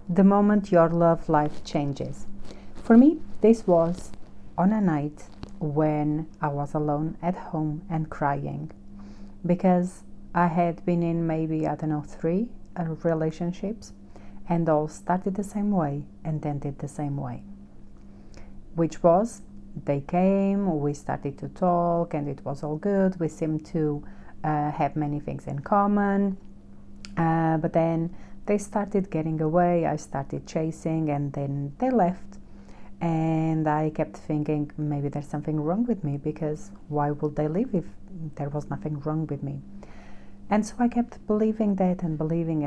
the moment your love life changes. For me, this was on a night when I was alone at home and crying because I had been in maybe, I don't know, three relationships, and all started the same way and ended the same way. Which was, they came, we started to talk, and it was all good. We seemed to have many things in common, but then they started getting away. I started chasing, and then they left. And I kept thinking, maybe there's something wrong with me, because why would they leave if there was nothing wrong with me? And so I kept believing that and believing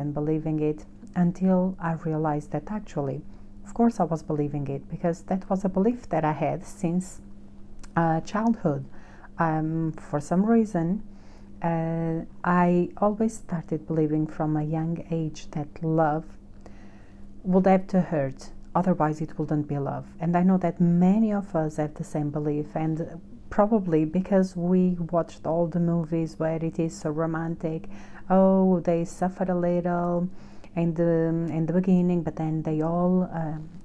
it until I realized that actually, of course I was believing it, because that was a belief that I had since childhood. For some reason, I always started believing from a young age that love would have to hurt, otherwise it wouldn't be love. And I know that many of us have the same belief, and probably because we watched all the movies where it is so romantic. Oh, they suffer a little in the beginning, but then they all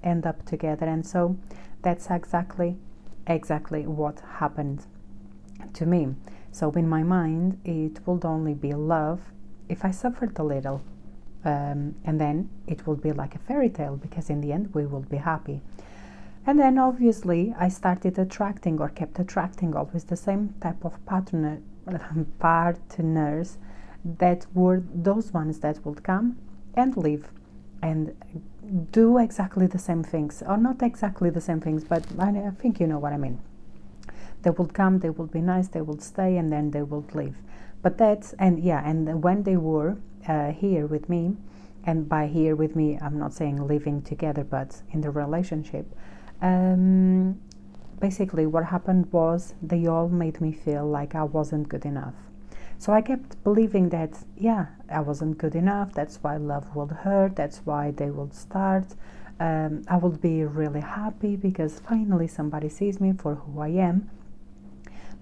end up together. And so that's exactly what happened to me. So in my mind, it would only be love if I suffered a little, and then it will be like a fairy tale, because in the end we will be happy. And then obviously I started attracting, or kept attracting, always the same type of partners that were those ones that would come and leave and do exactly the same things, or not exactly the same things, but I think you know what I mean. They would come, they would be nice, they would stay, and then they would leave. But that's, and when they were here with me, and by here with me I'm not saying living together, but in the relationship, basically what happened was they all made me feel like I wasn't good enough. So I kept believing that, I wasn't good enough. That's why love would hurt. That's why they would start. I would be really happy because finally somebody sees me for who I am.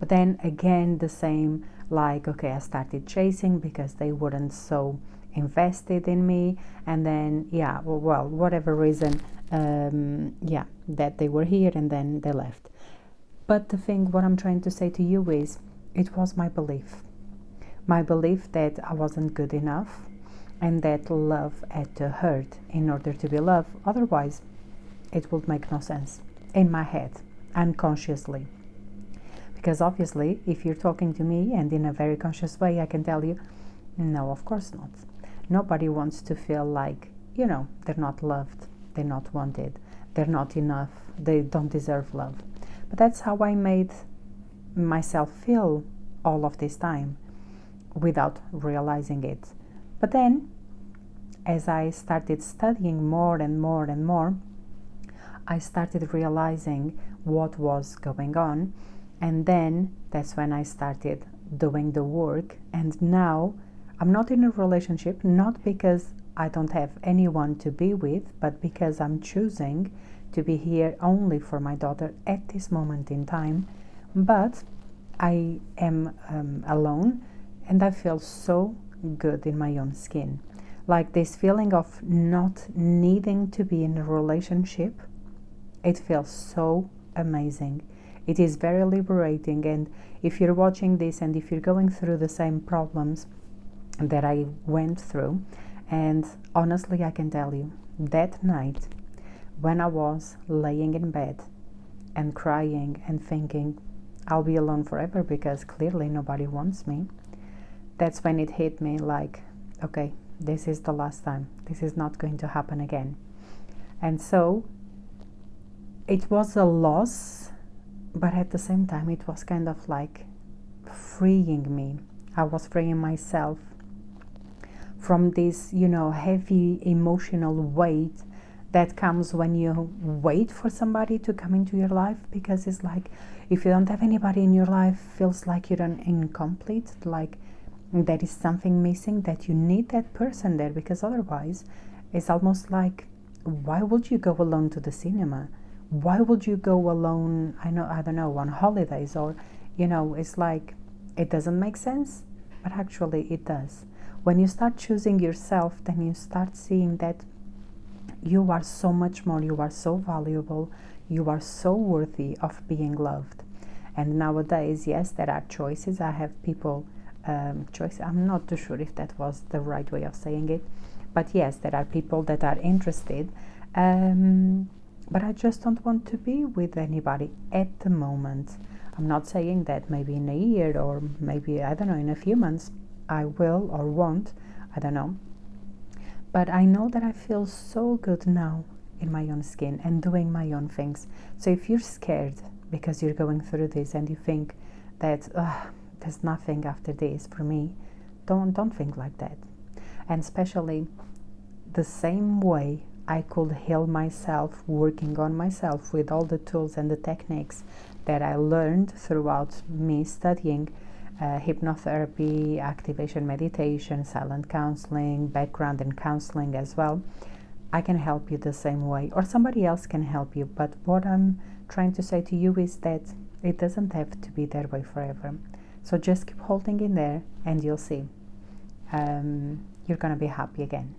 But then again, the same, like, okay, I started chasing because they weren't so invested in me. And then, whatever reason, that they were here and then they left. But the thing, what I'm trying to say to you is, it was my belief. My belief that I wasn't good enough and that love had to hurt in order to be love. Otherwise, it would make no sense in my head, unconsciously. Because obviously, if you're talking to me and in a very conscious way, I can tell you, no, of course not. Nobody wants to feel like, they're not loved, they're not wanted, they're not enough, they don't deserve love. But that's how I made myself feel all of this time, without realizing it. But then, as I started studying more and more and more, I started realizing what was going on. And then that's when I started doing the work. And now I'm not in a relationship, not because I don't have anyone to be with, but because I'm choosing to be here only for my daughter at this moment in time. But I am alone, and I feel so good in my own skin. Like this feeling of not needing to be in a relationship, it feels so amazing. It is very liberating. And if you're watching this and if you're going through the same problems that I went through, and honestly, I can tell you, that night when I was laying in bed and crying and thinking, I'll be alone forever because clearly nobody wants me, that's when it hit me like, okay, this is the last time. This is not going to happen again. And so it was a loss, but at the same time, it was kind of like freeing me. I was freeing myself from this, heavy emotional weight that comes when you wait for somebody to come into your life, because it's like, if you don't have anybody in your life, feels like you're incomplete, like there is something missing, that you need that person there, because otherwise it's almost like, why would you go alone to the cinema? Why would you go alone, I don't know, on holidays? Or, it's like, it doesn't make sense, but actually it does. When you start choosing yourself, then you start seeing that You are so much more, you are so valuable, you are so worthy of being loved. And nowadays, yes, there are choices. I have people, choice, I'm not too sure if that was the right way of saying it, but yes, there are people that are interested, but I just don't want to be with anybody at the moment. I'm not saying that maybe in a year, or maybe, I don't know, in a few months I will or won't, I don't know. But I know that I feel so good now in my own skin and doing my own things. So if you're scared because you're going through this and you think that there's nothing after this for me, don't think like that. And especially the same way I could heal myself working on myself with all the tools and the techniques that I learned throughout me studying hypnotherapy, activation meditation, silent counseling, background and counseling as well. I can help you the same way, or somebody else can help you. But what I'm trying to say to you is that it doesn't have to be that way forever. So just keep holding in there and you'll see. You're gonna be happy again.